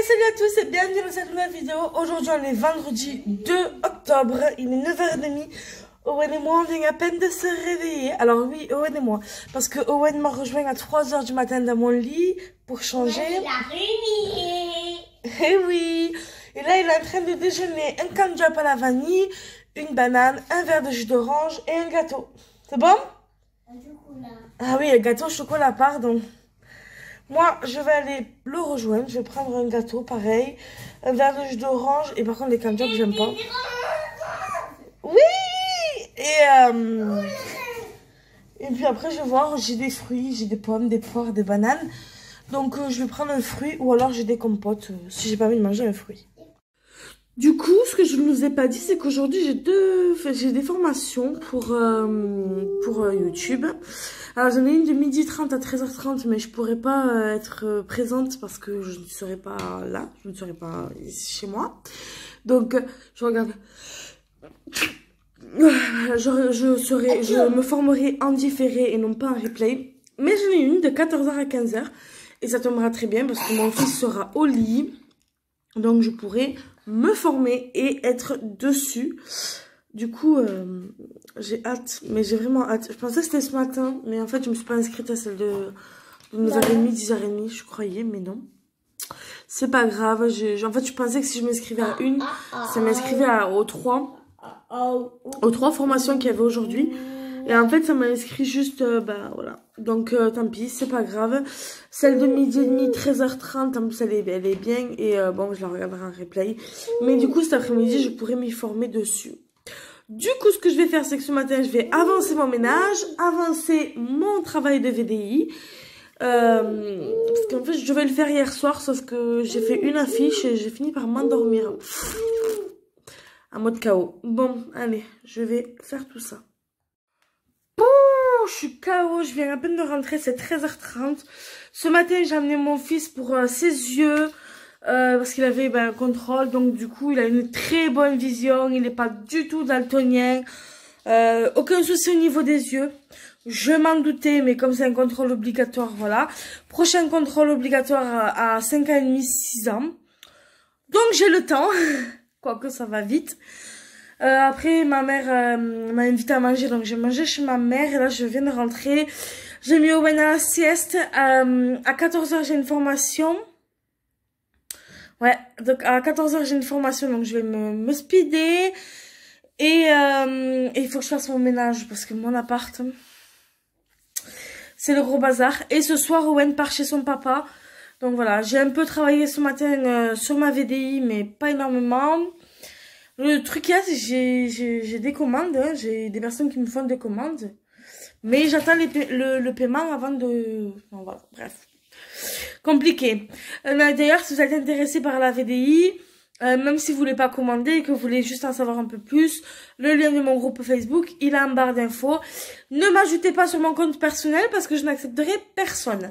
Salut à tous et bienvenue dans cette nouvelle vidéo. Aujourd'hui on est vendredi 2 octobre, il est 9h30. Owen et moi on vient à peine de se réveiller. Alors oui, Owen et moi, parce que Owen m'a rejoint à 3h du matin dans mon lit pour changer. Ouais, il a réveillé. Eh oui. Et là il est en train de déjeuner un candiop à la vanille, une banane, un verre de jus d'orange et un gâteau. C'est bon? Un chocolat. Ah oui, un gâteau au chocolat, pardon. Moi, je vais aller le rejoindre. Je vais prendre un gâteau, pareil. Un verre de jus d'orange. Et par contre, les candiopes, j'aime pas. Oui! Et puis après, je vais voir. J'ai des fruits, j'ai des pommes, des poires, des bananes. Donc, je vais prendre un fruit. Ou alors, j'ai des compotes. Si j'ai pas envie de manger un fruit. Du coup, ce que je ne vous ai pas dit, c'est qu'aujourd'hui, j'ai des formations pour YouTube. Alors, j'en ai une de 12h30 à 13h30, mais je pourrais pas être présente parce que je ne serai pas là. Je ne serai pas ici chez moi. Donc, je regarde. Je me formerai en différé et non pas en replay. Mais j'en ai une de 14h à 15h. Et ça tombera très bien parce que mon fils sera au lit. Donc, je pourrai me former et être dessus. Du coup, j'ai hâte, mais j'ai vraiment hâte. Je pensais que c'était ce matin, mais en fait, je me suis pas inscrite à celle de 9h30, 10h30, je croyais, mais non. C'est pas grave. En fait, je pensais que si je m'inscrivais à une, ça m'inscrivait aux trois formations qu'il y avait aujourd'hui. Et en fait, ça m'a inscrit juste, voilà. Donc, tant pis, c'est pas grave. Celle de 12h30, 13h30, en plus, elle est bien. Et bon, je la regarderai en replay. Mais du coup, cet après-midi, je pourrais m'y former dessus. Du coup, ce que je vais faire, c'est que ce matin, je vais avancer mon ménage, avancer mon travail de VDI. Parce qu'en fait, je devais le faire hier soir, sauf que j'ai fait une affiche et j'ai fini par m'endormir. En mode KO. Bon, allez, je vais faire tout ça. Je suis KO, je viens à peine de rentrer, c'est 13h30. Ce matin, j'ai amené mon fils pour ses yeux. Parce qu'il avait un contrôle, donc du coup il a une très bonne vision, il n'est pas du tout daltonien, aucun souci au niveau des yeux, je m'en doutais, mais comme c'est un contrôle obligatoire, voilà. Prochain contrôle obligatoire à 5 ans et demi, 6 ans, donc j'ai le temps, quoique ça va vite. Après ma mère m'a invité à manger, donc j'ai mangé chez ma mère, et là je viens de rentrer, j'ai mis Owen à la sieste, à 14h j'ai une formation. Ouais, donc à 14h j'ai une formation, donc je vais me speeder. Et il faut que je fasse mon ménage parce que mon appart, c'est le gros bazar. Et ce soir, Owen part chez son papa. Donc voilà, j'ai un peu travaillé ce matin sur ma VDI, mais pas énormément. Le truc qu'il y a, c'est que j'ai des commandes, hein, j'ai des personnes qui me font des commandes. Mais j'attends le paiement avant de... Bon, voilà, bref. Compliqué. D'ailleurs, si vous êtes intéressé par la VDI, même si vous voulez pas commander et que vous voulez juste en savoir un peu plus, le lien de mon groupe Facebook, il est en barre d'infos. Ne m'ajoutez pas sur mon compte personnel parce que je n'accepterai personne.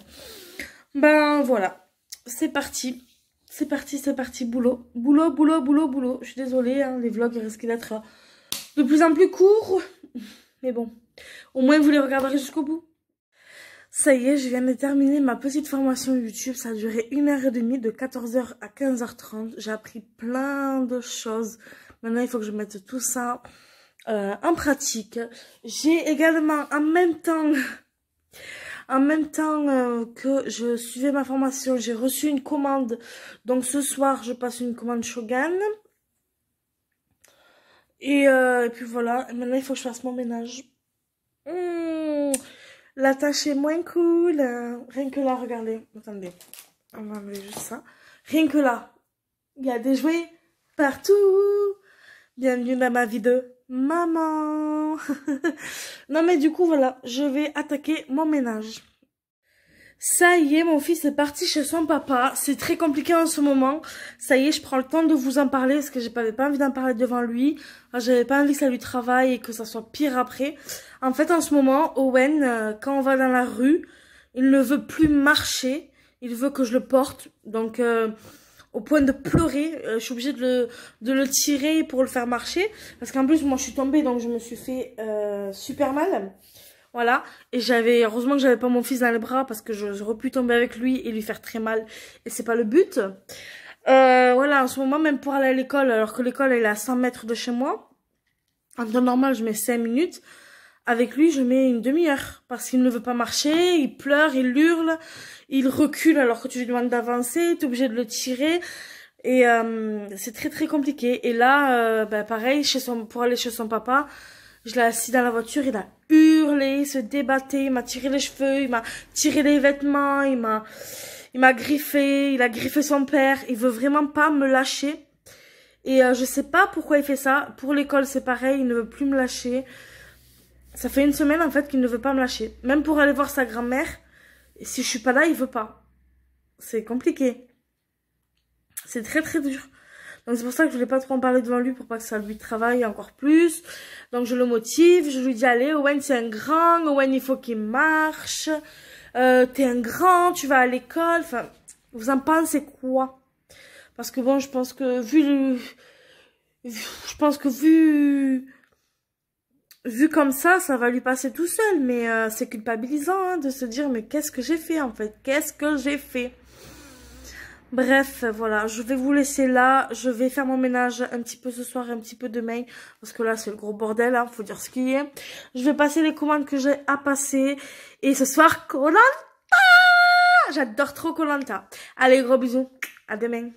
Ben voilà, c'est parti. C'est parti, c'est parti, boulot. Boulot, boulot, boulot, boulot. Je suis désolée, hein, les vlogs risquent d'être de plus en plus courts. Mais bon, au moins vous les regarderez jusqu'au bout. Ça y est, je viens de terminer ma petite formation YouTube. Ça a duré 1h30 de 14h à 15h30. J'ai appris plein de choses. Maintenant, il faut que je mette tout ça en pratique. J'ai également, en même temps que je suivais ma formation, j'ai reçu une commande. Donc ce soir, je passe une commande Shogun. Et puis voilà, maintenant, il faut que je fasse mon ménage. La tâche est moins cool. Rien que là, regardez. Attendez. On va enlever juste ça. Rien que là. Il y a des jouets partout. Bienvenue dans ma vie de maman. Non mais du coup, voilà. Je vais attaquer mon ménage. Ça y est, mon fils est parti chez son papa. C'est très compliqué en ce moment. Ça y est, je prends le temps de vous en parler parce que j'avais pas envie d'en parler devant lui. J'avais pas envie que ça lui travaille et que ça soit pire après. En fait, en ce moment, Owen, quand on va dans la rue, il ne veut plus marcher. Il veut que je le porte. Donc, au point de pleurer, je suis obligée de le tirer pour le faire marcher. Parce qu'en plus, moi, je suis tombée, donc je me suis fait super mal. Voilà. Et heureusement que j'avais pas mon fils dans les bras parce que j'aurais pu tomber avec lui et lui faire très mal. Et c'est pas le but. Voilà, en ce moment, même pour aller à l'école, alors que l'école elle est à 100 mètres de chez moi, en temps normal, je mets 5 minutes. Avec lui, je mets une demi-heure parce qu'il ne veut pas marcher, il pleure, il hurle, il recule alors que tu lui demandes d'avancer, t'es obligé de le tirer et c'est très très compliqué. Et là, pareil, pour aller chez son papa, je l'ai assis dans la voiture, il a hurlé, il se débattait, il m'a tiré les cheveux, il m'a tiré les vêtements, il m'a griffé, il a griffé son père, il veut vraiment pas me lâcher. Et je sais pas pourquoi il fait ça. Pour l'école, c'est pareil, il ne veut plus me lâcher. Ça fait une semaine en fait qu'il ne veut pas me lâcher. Même pour aller voir sa grand-mère, si je suis pas là, il veut pas. C'est compliqué. C'est très très dur. Donc c'est pour ça que je voulais pas trop en parler devant lui pour pas que ça lui travaille encore plus. Donc je le motive, je lui dis allez Owen c'est un grand, Owen il faut qu'il marche. T'es un grand, tu vas à l'école. Enfin, vous en pensez quoi? Parce que bon, je pense que vu comme ça va lui passer tout seul. Mais c'est culpabilisant hein, de se dire, mais qu'est-ce que j'ai fait en fait? Qu'est-ce que j'ai fait? Bref, voilà, je vais vous laisser là. Je vais faire mon ménage un petit peu ce soir et un petit peu demain. Parce que là, c'est le gros bordel, hein, faut dire ce qu'il y est. Je vais passer les commandes que j'ai à passer. Et ce soir, Koh Lanta! J'adore trop Koh Lanta. Allez, gros bisous. À demain.